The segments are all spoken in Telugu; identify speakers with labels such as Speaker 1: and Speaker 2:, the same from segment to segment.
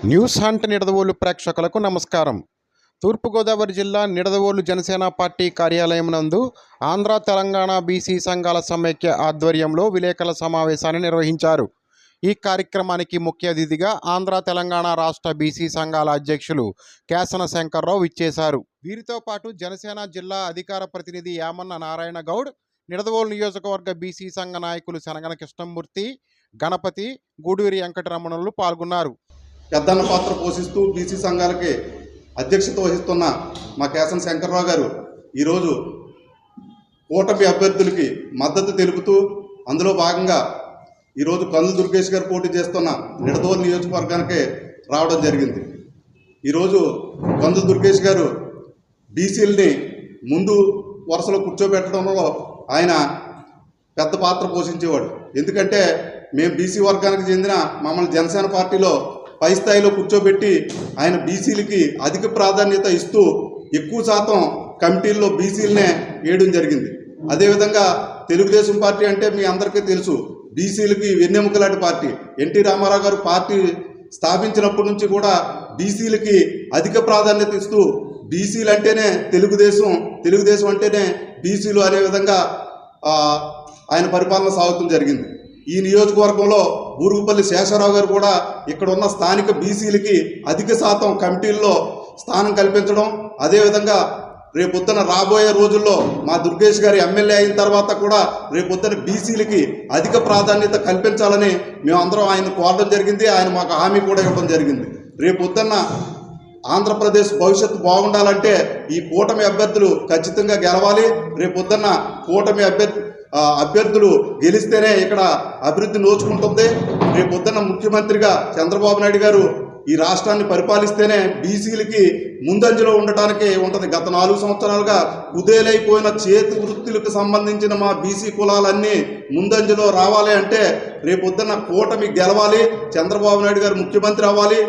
Speaker 1: న్యూస్ హంట్ నిడదవోలు ప్రేక్షకులకు నమస్కారం. తూర్పుగోదావరి జిల్లా నిడదవోలు జనసేన పార్టీ కార్యాలయం నందు ఆంధ్ర తెలంగాణ బీసీ సంఘాల సమైక్య ఆధ్వర్యంలో విలేకరుల సమావేశాన్ని నిర్వహించారు. ఈ కార్యక్రమానికి ముఖ్య అతిథిగా ఆంధ్ర తెలంగాణ రాష్ట్ర బీసీ సంఘాల అధ్యక్షులు కేసన శంకర్రావు ఇచ్చేశారు. వీరితో పాటు జనసేన జిల్లా అధికార ప్రతినిధి యామన్న నారాయణ గౌడ్, నిడదవోలు నియోజకవర్గ బీసీ సంఘ నాయకులు శనగన కృష్ణమూర్తి, గణపతి, గూడూరి వెంకటరమణులు పాల్గొన్నారు.
Speaker 2: పెద్దన్న పాత్ర పోషిస్తూ బీసీ సంఘాలకి అధ్యక్షత వహిస్తున్న మా కేసన శంకర్రావు గారు ఈరోజు కూటమి అభ్యర్థులకి మద్దతు తెలుపుతూ అందులో భాగంగా ఈరోజు కందుల దుర్గేష్ గారు పోటీ చేస్తున్న నిడదవోలు నియోజకవర్గానికి రావడం జరిగింది. ఈరోజు కందుల దుర్గేష్ గారు బీసీలని ముందు వరుసలో కూర్చోబెట్టడంలో ఆయన పెద్ద పాత్ర పోషించేవాడు. ఎందుకంటే మేము బీసీ వర్గానికి చెందిన మమ్మల్ని జనసేన పార్టీలో పై స్థాయిలో కూర్చోబెట్టి ఆయన బీసీలకి అధిక ప్రాధాన్యత ఇస్తూ ఎక్కువ శాతం కమిటీల్లో బీసీలనే వేయడం జరిగింది. అదేవిధంగా తెలుగుదేశం పార్టీ అంటే మీ అందరికీ తెలుసు, బీసీలకి వెన్నెముక లాంటి పార్టీ. ఎన్టీ రామారావు గారు పార్టీ స్థాపించినప్పటి నుంచి కూడా బీసీలకి అధిక ప్రాధాన్యత ఇస్తూ బీసీలు అంటేనే తెలుగుదేశం అంటేనే బీసీలు అనే విధంగా ఆయన పరిపాలన సాగుతూ జరిగింది. ఈ నియోజకవర్గంలో బూరుగుపల్లి శేషారావు గారు కూడా ఇక్కడ ఉన్న స్థానిక బీసీలకి అధిక శాతం కమిటీల్లో స్థానం కల్పించడం, అదేవిధంగా రేపొద్దున రాబోయే రోజుల్లో మా దుర్గేష్ గారి ఎమ్మెల్యే అయిన తర్వాత కూడా రేపొద్దున బీసీలకి అధిక ప్రాధాన్యత కల్పించాలని మేమందరం ఆయన కోరడం జరిగింది. ఆయన మాకు హామీ కూడా ఇవ్వడం జరిగింది. రేపొద్దున ఆంధ్రప్రదేశ్ భవిష్యత్తు బాగుండాలంటే ఈ కూటమి అభ్యర్థులు ఖచ్చితంగా గెలవాలి. రేపొద్దున కూటమి అభ్యర్థులు గెలిస్తేనే ఇక్కడ అభివృద్ధి నోచుకుంటుంది. రేపొద్దున ముఖ్యమంత్రిగా చంద్రబాబు నాయుడు గారు ఈ రాష్ట్రాన్ని పరిపాలిస్తేనే బీసీలకి ముందంజలో ఉండటానికి ఉంటుంది. గత 4 సంవత్సరాలుగా కుదేలైపోయిన చేతి వృత్తులకు సంబంధించిన మా బీసీ కులాలన్నీ ముందంజలో రావాలి అంటే రేపొద్దున కూటమి గెలవాలి, చంద్రబాబు నాయుడు గారు ముఖ్యమంత్రి అవ్వాలి,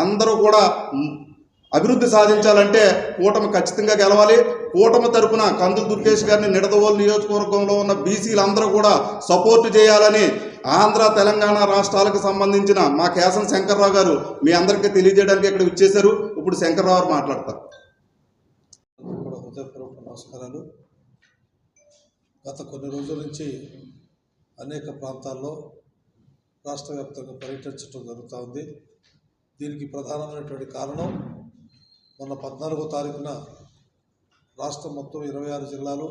Speaker 2: అందరూ కూడా అభివృద్ధి సాధించాలంటే కూటమి ఖచ్చితంగా గెలవాలి. కూటమి తరపున కందుల దుర్గేష్ గారిని నిడదవోలు నియోజకవర్గంలో ఉన్న బీసీలందరూ కూడా సపోర్టు చేయాలని ఆంధ్ర తెలంగాణ రాష్ట్రాలకు సంబంధించిన మా కేసన శంకర్రావు గారు మీ అందరికీ తెలియజేయడానికి ఇక్కడ ఇచ్చేశారు. ఇప్పుడు శంకర్రావు గారు మాట్లాడతారు.
Speaker 3: హృదయపూర్వక నమస్కారాలు. గత కొన్ని రోజుల నుంచి అనేక ప్రాంతాల్లో రాష్ట్ర వ్యాప్తంగా పర్యటించడం జరుగుతూ ఉంది. దీనికి ప్రధానమైనటువంటి కారణం మొన్న 14వ తారీఖున రాష్ట్రం మొత్తం 26 జిల్లాలు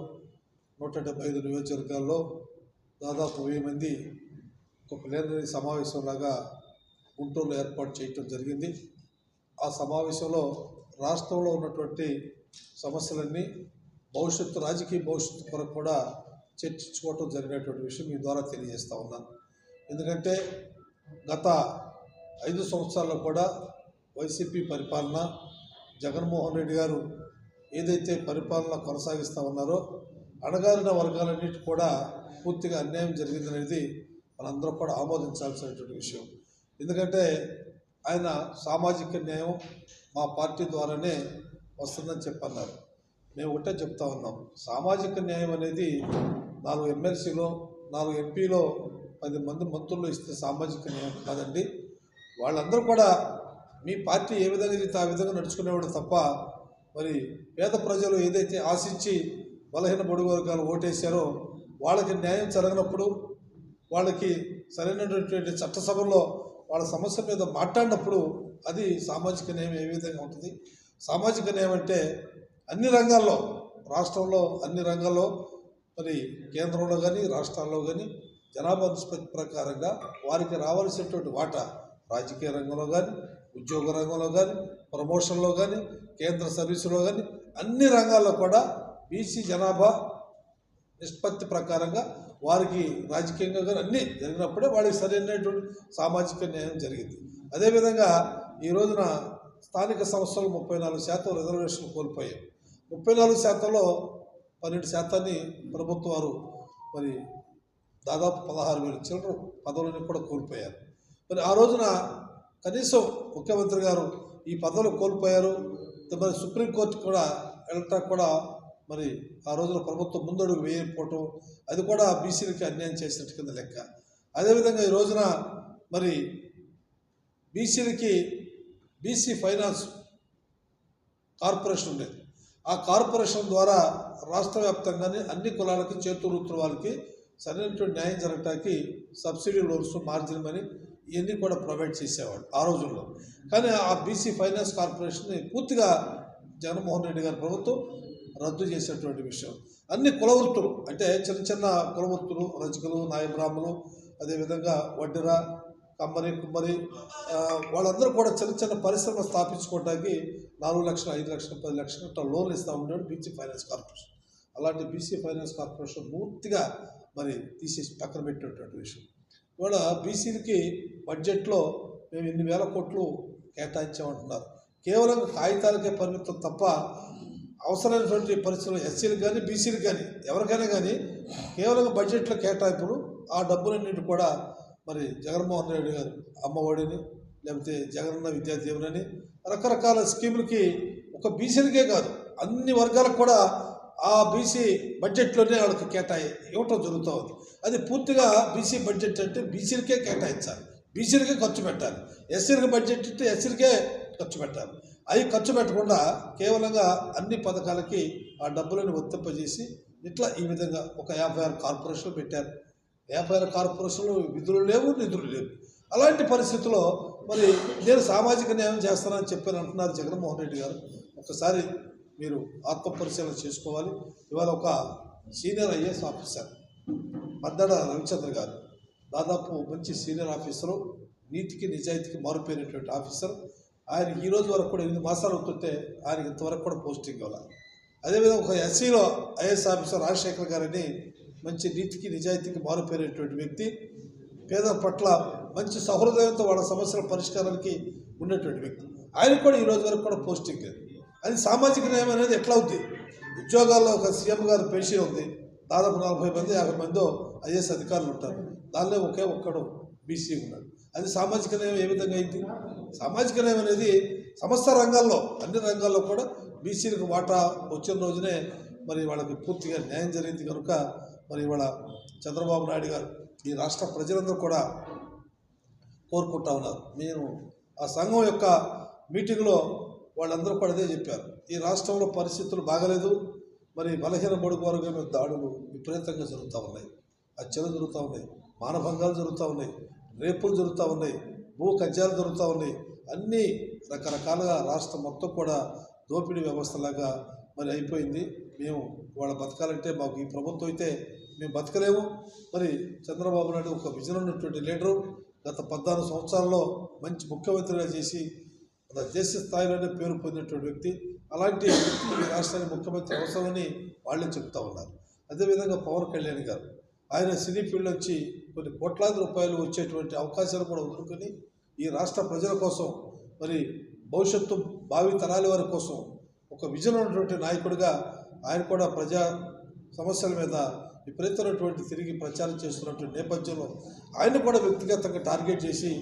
Speaker 3: 175 నియోజకవర్గాల్లో దాదాపు 1000 మంది ఒక ప్లేనరీ సమావేశంలాగా గుంటూరులో ఏర్పాటు చేయటం జరిగింది. ఆ సమావేశంలో రాష్ట్రంలో ఉన్నటువంటి సమస్యలన్నీ రాజకీయ భవిష్యత్తు కొరకు కూడా చర్చించుకోవటం జరిగినటువంటి విషయం మీ ద్వారా తెలియజేస్తూ ఉన్నాను. ఎందుకంటే గత 5 సంవత్సరాల్లో కూడా వైసీపీ పరిపాలన, జగన్మోహన్ రెడ్డి గారు ఏదైతే పరిపాలన కొనసాగిస్తూ ఉన్నారో అణగారిన వర్గాలన్నిటి కూడా పూర్తిగా అన్యాయం జరిగిందనేది మనందరూ కూడా ఆమోదించాల్సినటువంటి విషయం. ఎందుకంటే ఆయన సామాజిక న్యాయం మా పార్టీ ద్వారానే వస్తుందని చెప్పన్నారు. మేము ఒకటే చెప్తా ఉన్నాం, సామాజిక న్యాయం అనేది 4 ఎమ్మెల్సీలో 4 ఎంపీలో 10 మంది మంత్రులు ఇస్తే సామాజిక న్యాయం కాదండి. వాళ్ళందరూ కూడా మీ పార్టీ ఏ విధంగా అయితే ఆ విధంగా నడుచుకునేవాడు తప్ప మరి పేద ప్రజలు ఏదైతే ఆశించి బలహీన బడుగు వర్గాలు ఓటేశారో వాళ్ళకి న్యాయం జరగనప్పుడు, వాళ్ళకి సరైనటువంటి చట్టసభల్లో వాళ్ళ సమస్య మీద మాట్లాడినప్పుడు అది సామాజిక న్యాయం ఏ విధంగా ఉంటుంది? సామాజిక న్యాయం అంటే అన్ని రంగాల్లో, రాష్ట్రంలో అన్ని రంగాల్లో, మరి కేంద్రంలో కానీ రాష్ట్రాల్లో కానీ జనాభా నిష్పత్తి ప్రకారంగా వారికి రావాల్సినటువంటి వాటా రాజకీయ రంగంలో కానీ, ఉద్యోగ రంగంలో కానీ, ప్రమోషన్లో కానీ, కేంద్ర సర్వీసులో కానీ అన్ని రంగాల్లో కూడా బీసీ జనాభా నిష్పత్తి ప్రకారంగా వారికి రాజకీయంగా కానీ అన్నీ జరిగినప్పుడే వారికి సరైనటువంటి సామాజిక న్యాయం జరిగింది. అదేవిధంగా ఈ రోజున స్థానిక సంస్థలు 34% రిజర్వేషన్ కోల్పోయాయి. 34%లో 12% ప్రభుత్వం వారు మరి దాదాపు 16,000 చిల్లర పదవులను కూడా కోల్పోయారు. మరి ఆ రోజున కనీసం ముఖ్యమంత్రి గారు ఈ పదవులు కోల్పోయారు, మరి సుప్రీంకోర్టు కూడా వెళ్ళటానికి కూడా మరి ఆ రోజున ప్రభుత్వం ముందడుగు వేయకపోవటం, అది కూడా బీసీలకి అన్యాయం చేసినట్టు కింద లెక్క. అదేవిధంగా ఈ రోజున మరి బీసీలకి బీసీ ఫైనాన్స్ కార్పొరేషన్ ఉండేది. ఆ కార్పొరేషన్ ద్వారా రాష్ట్ర వ్యాప్తంగానే అన్ని కులాలకి చేతు వృత్తుల వాళ్ళకి సరైనటువంటి న్యాయం జరగటానికి సబ్సిడీ లోన్స్, మార్జిన్ మనీ ఇవన్నీ కూడా ప్రొవైడ్ చేసేవాడు ఆ రోజుల్లో. కానీ ఆ బీసీ ఫైనాన్స్ కార్పొరేషన్ని పూర్తిగా జగన్మోహన్ రెడ్డి గారి ప్రభుత్వం రద్దు చేసేటువంటి విషయం. అన్ని కుల వృత్తులు అంటే చిన్న చిన్న కుల వృత్తులు, రజకులు, నాయబ్రాహ్మలు, అదేవిధంగా వడ్డెర, కమ్మరి, కుమ్మరి వాళ్ళందరూ కూడా చిన్న చిన్న పరిశ్రమ స్థాపించుకోవడానికి 4 లక్షలు, 5 లక్షలు, 10 లక్షలు ఇట్లా లోన్లు ఇస్తూ ఉన్నాడు బీసీ ఫైనాన్స్ కార్పొరేషన్. అలాంటి బీసీ ఫైనాన్స్ కార్పొరేషన్ పూర్తిగా మరి తీసేసి పక్కన పెట్టేటువంటి విషయం. ఇవాళ బీసీలకి బడ్జెట్లో మేము ఇన్ని వేల కోట్లు కేటాయించామంటున్నారు. కేవలం కాగితాలకే పరిమితం తప్ప అవసరమైనటువంటి పరిస్థితులు ఎస్సీలకు కానీ బీసీలకు కానీ ఎవరికైనా కానీ కేవలం బడ్జెట్లో కేటాయింపులు, ఆ డబ్బులన్నింటి కూడా మరి జగన్మోహన్ రెడ్డి గారు అమ్మఒడిని, లేకపోతే జగనన్న విద్యా దీవెనని, రకరకాల స్కీములకి ఒక బీసీలకే కాదు అన్ని వర్గాలకు కూడా ఆ బీసీ బడ్జెట్లోనే వాళ్ళకి ఇవ్వటం జరుగుతూ ఉంది. అది పూర్తిగా బీసీ బడ్జెట్ అంటే బీసీలకే కేటాయించాలి, బీసీలకే ఖర్చు పెట్టాలి. ఎస్సీలకి బడ్జెట్ అంటే ఎస్సీలకే ఖర్చు పెట్టాలి. అవి ఖర్చు పెట్టకుండా కేవలంగా అన్ని పథకాలకి ఆ డబ్బులను వర్తింపజేసి ఇట్లా ఈ విధంగా ఒక 56 కార్పొరేషన్లు పెట్టారు. 56 కార్పొరేషన్లు విధులు లేవు, నిధులు లేవు. అలాంటి పరిస్థితుల్లో మరి నేను సామాజిక న్యాయం చేస్తానని చెప్పాను అంటున్నారు జగన్మోహన్ రెడ్డి గారు. ఒకసారి మీరు ఆత్మపరిశీలన చేసుకోవాలి. ఇవాళ ఒక సీనియర్ ఐఏఎస్ ఆఫీసర్ మద్దడ రవిచంద్ర గారు, దాదాపు మంచి సీనియర్ ఆఫీసరు, నీతికి నిజాయితీకి మారిపోయినటువంటి ఆఫీసర్. ఆయన ఈ రోజు వరకు కూడా 8 మాసాలు అవుతుంటే ఆయనకి ఇంతవరకు కూడా పోస్టింగ్ ఇవ్వాలి. అదేవిధంగా ఒక ఎస్సీలో ఐఏఎస్ ఆఫీసర్ రాజశేఖర్ గారని మంచి నీతికి నిజాయితీకి మారిపోయినటువంటి వ్యక్తి, పేదల పట్ల మంచి సహృదయంతో వాళ్ళ సమస్యల పరిష్కారానికి ఉండేటువంటి వ్యక్తి. ఆయనకు కూడా ఈ రోజు వరకు కూడా పోస్టింగ్ లేదు. అది సామాజిక న్యాయం అనేది ఎట్లా అవుతుంది? ఉద్యోగాల్లో ఒక సీఎం గారు పెన్షన్ ఉంది, దాదాపు 40 మంది 50 మందో ఐఏఎస్ అధికారులు ఉంటారు, దానిలో ఒక్కడు బీసీ ఉన్నాడు. అది సామాజిక న్యాయం ఏ విధంగా అయింది? సామాజిక న్యాయం అనేది సమస్త రంగాల్లో, అన్ని రంగాల్లో కూడా బీసీలకు వాటా వచ్చిన రోజునే మరి వాళ్ళకి పూర్తిగా న్యాయం జరిగింది. కనుక మరి ఇవాళ చంద్రబాబు నాయుడు గారు ఈ రాష్ట్ర ప్రజలందరూ కూడా కోరుకుంటా ఉన్నారు. నేను ఆ సంఘం యొక్క మీటింగ్లో వాళ్ళందరూ కూడా అదే చెప్పారు. ఈ రాష్ట్రంలో పరిస్థితులు బాగలేదు, మరి బలహీన బడుగు వర్గం మీద దాడులు విపరీతంగా జరుగుతూ ఉన్నాయి, హత్యలు జరుగుతూ ఉన్నాయి, మానభంగాలు జరుగుతూ ఉన్నాయి, రేపులు జరుగుతూ ఉన్నాయి, భూ కబ్జాలు జరుగుతూ ఉన్నాయి. అన్నీ రకరకాలుగా రాష్ట్రం మొత్తం కూడా దోపిడీ వ్యవస్థలాగా మరి అయిపోయింది. మేము వాళ్ళ బతకాలంటే మాకు ఈ ప్రభుత్వం అయితే మేము బతకలేము. మరి చంద్రబాబు నాయుడు ఒక విజన్ ఉన్నటువంటి లీడరు, గత 14 సంవత్సరాల్లో మంచి ముఖ్యమంత్రిగా చేసి దేశ స్థాయిలోనే పేరు పొందినటువంటి వ్యక్తి. అలాంటి వ్యక్తి ఈ రాష్ట్రానికి ముఖ్యమంత్రి అవసరమని వాళ్ళే చెప్తా ఉన్నారు. అదేవిధంగా పవన్ కళ్యాణ్ గారు, ఆయన సినీ ఫీల్డ్ వచ్చి కొన్ని కోట్లాది రూపాయలు వచ్చేటువంటి అవకాశాలు కూడా వదులుకొని ఈ రాష్ట్ర ప్రజల కోసం, మరి భవిష్యత్తు భావి తరాల వారి కోసం ఒక విజన్ ఉన్నటువంటి నాయకుడిగా ఆయన కూడా ప్రజా సమస్యల మీద విపరీతమైనటువంటి తిరిగి ప్రచారం చేస్తున్నటువంటి నేపథ్యంలో ఆయన కూడా వ్యక్తిగతంగా టార్గెట్ చేసి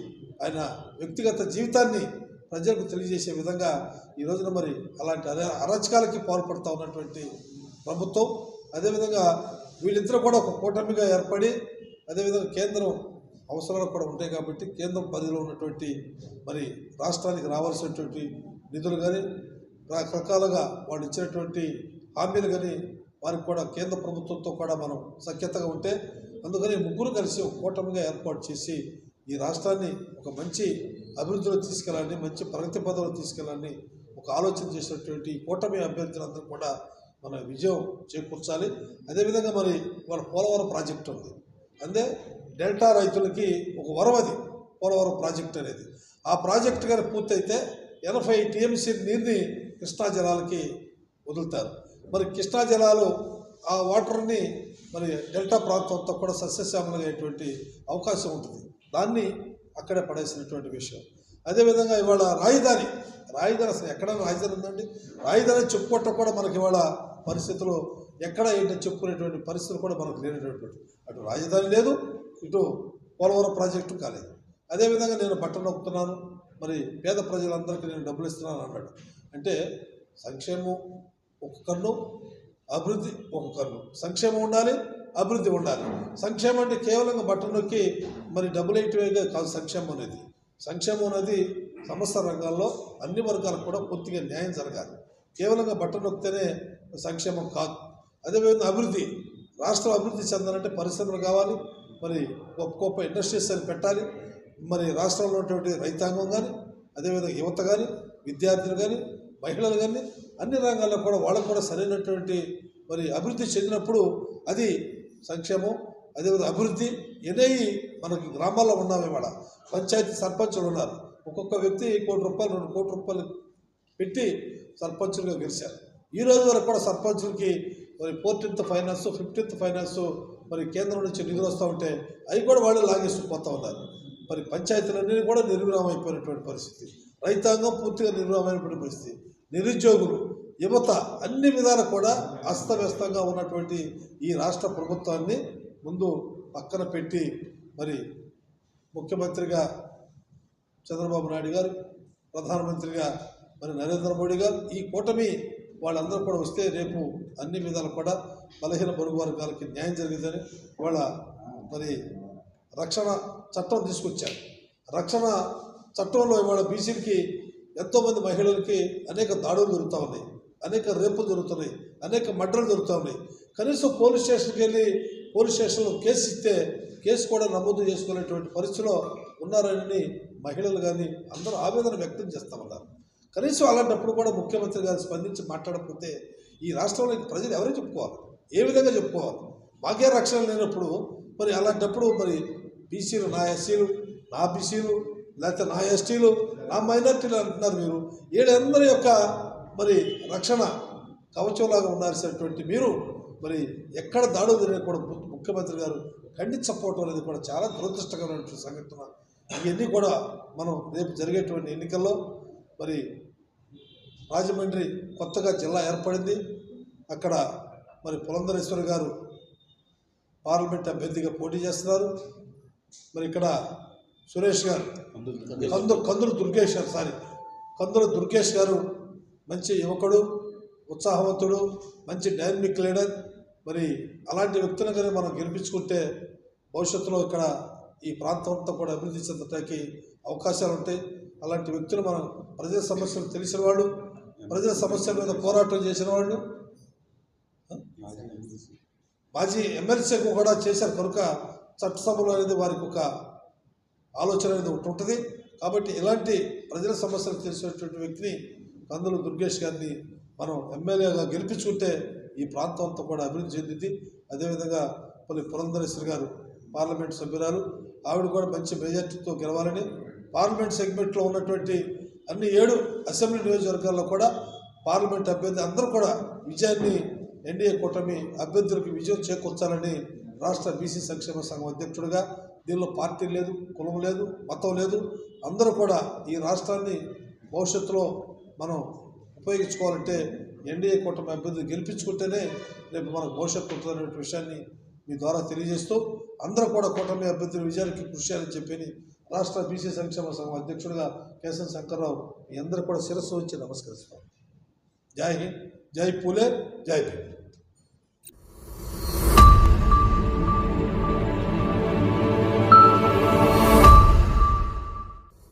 Speaker 3: ఆయన వ్యక్తిగత జీవితాన్ని ప్రజలకు తెలియజేసే విధంగా ఈ రోజున మరి అలాంటి అరాచకాలకి పాల్పడుతూ ఉన్నటువంటి ప్రభుత్వం. అదేవిధంగా వీళ్ళిద్దరూ కూడా ఒక కూటమిగా ఏర్పడి, అదేవిధంగా కేంద్రం అవసరాలు కూడా ఉంటాయి కాబట్టి కేంద్రం పరిధిలో ఉన్నటువంటి మరి రాష్ట్రానికి రావాల్సినటువంటి నిధులు కానీ రకరకాలుగా వాళ్ళు ఇచ్చినటువంటి హామీలు కానీ వారికి కూడా కేంద్ర ప్రభుత్వంతో కూడా మనం సఖ్యతగా ఉంటే, అందుకని ముగ్గురు కలిసి ఒక కూటమిగా ఏర్పాటు చేసి ఈ రాష్ట్రాన్ని ఒక మంచి అభివృద్ధిలో తీసుకెళ్ళాలని, మంచి ప్రగతి పదంలో తీసుకెళ్ళాలని ఒక ఆలోచన చేసినటువంటి కూటమి అభ్యర్థులందరూ కూడా మన విజయం చేకూర్చాలి. అదేవిధంగా మరి వాళ్ళ పోలవరం ప్రాజెక్టు ఉంది, అంటే డెల్టా రైతులకి ఒక వరం అది పోలవరం ప్రాజెక్ట్ అనేది. ఆ ప్రాజెక్టు కానీ పూర్తయితే 80 టీఎంసీ నీరుని కృష్ణా జలాలకి వదులుతారు. మరి కృష్ణా జలాలు ఆ వాటర్ని మరి డెల్టా ప్రాంతం అంతా కూడా సస్యశ్యామలంగా అయ్యేటువంటి అవకాశం ఉంటుంది. దాన్ని అక్కడే పడేసినటువంటి విషయం. అదేవిధంగా ఇవాళ రాజధాని అసలు ఎక్కడ రాజధాని ఉందండి? రాజధాని చెప్పుకోవటం కూడా మనకి ఇవాళ పరిస్థితులు ఎక్కడ ఏంటో చెప్పుకునేటువంటి పరిస్థితులు కూడా మనకు లేనటువంటి, అటు రాజధాని లేదు, ఇటు పోలవరం ప్రాజెక్టు కాలేదు. అదేవిధంగా నేను బట్టలు నొక్కుతున్నాను, మరి పేద ప్రజలందరికీ నేను డబ్బులు ఇస్తున్నాను అన్నాడు. అంటే సంక్షేమం ఒక కన్ను, అభివృద్ధి ఒక కన్ను. సంక్షేమం ఉండాలి, అభివృద్ధి ఉండాలి. సంక్షేమం అంటే కేవలంగా బట్టలు నొక్కి మరి డబ్బులు వేయటమే కాదు సంక్షేమం అనేది. సంక్షేమం అనేది సమస్త రంగాల్లో అన్ని వర్గాలకు కూడా పూర్తిగా న్యాయం జరగాలి. కేవలంగా బట్టలు నొక్కితేనే సంక్షేమం కాదు. అదేవిధంగా అభివృద్ధి, రాష్ట్రం అభివృద్ధి చెందాలంటే పరిశ్రమలు కావాలి, మరి గొప్ప గొప్ప ఇండస్ట్రీస్ అని పెట్టాలి. మరి రాష్ట్రంలో ఉన్నటువంటి రైతాంగం కానీ, అదేవిధంగా యువత కానీ, విద్యార్థులు కానీ, మహిళలు కానీ అన్ని రంగాల్లో కూడా వాళ్ళకు కూడా సరైనటువంటి మరి అభివృద్ధి చెందినప్పుడు అది సంక్షేమం, అదేవిధంగా అభివృద్ధి అనేవి మనకి గ్రామాల్లో ఉన్నాము. ఇవాళ పంచాయతీ సర్పంచులు ఉన్నారు. ఒక్కొక్క వ్యక్తి ₹1 కోటి, ₹2 కోట్లు పెట్టి సర్పంచులుగా గెలిచారు. ఈ రోజు వరకు కూడా సర్పంచులకి మరి 14th ఫైనాన్స్, 15th ఫైనాన్స్ మరి కేంద్రం నుంచి నిధులు వస్తూ ఉంటే అవి కూడా వాళ్ళు లాగేసుకుపోతూ ఉన్నారు. మరి పంచాయతీలన్నీ కూడా నిర్విరామం అయిపోయినటువంటి పరిస్థితి, రైతాంగం పూర్తిగా నిర్విరామైనటువంటి పరిస్థితి, నిరుద్యోగులు, యువత అన్ని విధాలు కూడా అస్తవ్యస్తంగా ఉన్నటువంటి ఈ రాష్ట్ర ప్రభుత్వాన్ని ముందు పక్కన పెట్టి మరి ముఖ్యమంత్రిగా చంద్రబాబు నాయుడు గారు, ప్రధానమంత్రిగా మరి నరేంద్ర మోడీ గారు, ఈ కూటమి వాళ్ళందరూ కూడా వస్తే రేపు అన్ని విధాలు కూడా బలహీన బరుగు వర్గాలకి న్యాయం జరిగిందని వాళ్ళ మరి రక్షణ చట్టం తీసుకొచ్చారు. రక్షణ చట్టంలో ఇవాళ బీసీలకి ఎంతోమంది మహిళలకి అనేక దాడులు జరుగుతూ ఉన్నాయి, అనేక రేపులు జరుగుతున్నాయి, అనేక మర్డర్లు జరుగుతూ ఉన్నాయి. కనీసం పోలీస్ స్టేషన్కి వెళ్ళి పోలీస్ స్టేషన్లో కేసు ఇస్తే కేసు కూడా నమోదు చేసుకునేటువంటి పరిస్థితిలో ఉన్నారని మహిళలు కానీ అందరూ ఆవేదన వ్యక్తం చేస్తూ ఉన్నారు. కనీసం అలాంటప్పుడు కూడా ముఖ్యమంత్రి గారు స్పందించి మాట్లాడకపోతే ఈ రాష్ట్రంలో ప్రజలు ఎవరో చెప్పుకోవాలి, ఏ విధంగా చెప్పుకోవాలి? మాకే రక్షణ లేనప్పుడు మరి అలాంటప్పుడు మరి బీసీలు నా ఎస్సీలు, నా బీసీలు, లేకపోతే నా ఎస్టీలు, నా మైనార్టీలు అంటున్నారు మీరు. వీళ్ళందరి యొక్క మరి రక్షణ కవచంలాగా ఉండాల్సినటువంటి మీరు మరి ఎక్కడ దాడులు జరిగినా కూడా ముఖ్యమంత్రి గారు ఖండించకపోవటం అనేది కూడా చాలా దురదృష్టకరమైనటువంటి సంఘటన. ఇవన్నీ కూడా మనం రేపు జరిగేటువంటి ఎన్నికల్లో మరి రాజమండ్రి కొత్తగా జిల్లా ఏర్పడింది. అక్కడ మరి పురంధరేశ్వరి గారు పార్లమెంట్ అభ్యర్థిగా పోటీ చేస్తున్నారు. మరి ఇక్కడ సురేష్ గారు, కందులు దుర్గేష్ గారు మంచి యువకుడు, ఉత్సాహవంతుడు, మంచి డైనమిక్ లీడర్. మరి అలాంటి వ్యక్తులను కానీ మనం గెలిపించుకుంటే భవిష్యత్తులో ఇక్కడ ఈ ప్రాంతం అంతా కూడా అభివృద్ధి చెందడానికి అవకాశాలు ఉంటాయి. అలాంటి వ్యక్తులు మనం ప్రజల సమస్యలు తెలిసిన వాళ్ళు, ప్రజల సమస్యల మీద పోరాటం చేసిన వాళ్ళు, మాజీ ఎమ్మెల్సీకి కూడా చేశారు కనుక చట్టసభలో అనేది వారికి ఒక ఆలోచన అనేది ఒకటి ఉంటుంది. కాబట్టి ఇలాంటి ప్రజల సమస్యలు తెలిసినటువంటి వ్యక్తిని కందులు దుర్గేష్ గారిని మనం ఎమ్మెల్యేగా గెలిపించుకుంటే ఈ ప్రాంతం అంతా కూడా అభివృద్ధి చెందింది. అదేవిధంగా పురంధరేశ్వరి గారు పార్లమెంట్ సభ్యురాలు, ఆవిడ కూడా మంచి మెజార్టీతో గెలవాలని పార్లమెంట్ సెగ్మెంట్లో ఉన్నటువంటి అన్ని 7 అసెంబ్లీ నియోజకవర్గాల్లో కూడా పార్లమెంట్ అభ్యర్థి అందరూ కూడా విజయాన్ని ఎన్డీఏ కూటమి అభ్యర్థులకు విజయం చేకూర్చాలని రాష్ట్ర బీసీ సంక్షేమ సంఘం అధ్యక్షుడిగా, దీనిలో పార్టీ లేదు, కులం లేదు, మతం లేదు, అందరూ కూడా ఈ రాష్ట్రాన్ని భవిష్యత్తులో మనం ఉపయోగించుకోవాలంటే ఎన్డీఏ కూటమి అభ్యర్థులు గెలిపించుకుంటేనే రేపు మనకు భవిష్యత్తు ఉంటుందనే విషయాన్ని మీ ద్వారా తెలియజేస్తూ అందరూ కూడా కూటమి అభ్యర్థుల విజయానికి కృషి చేయాలని చెప్పి రాష్ట్ర బీసీ సంక్షేమ సంఘం అధ్యక్షుడిగా కేశవ శంకర్రావు మీ అందరూ కూడా శిరస్సు వచ్చి నమస్కరిస్తాం. జై హింద్, జై పూలే, జై భీమ్.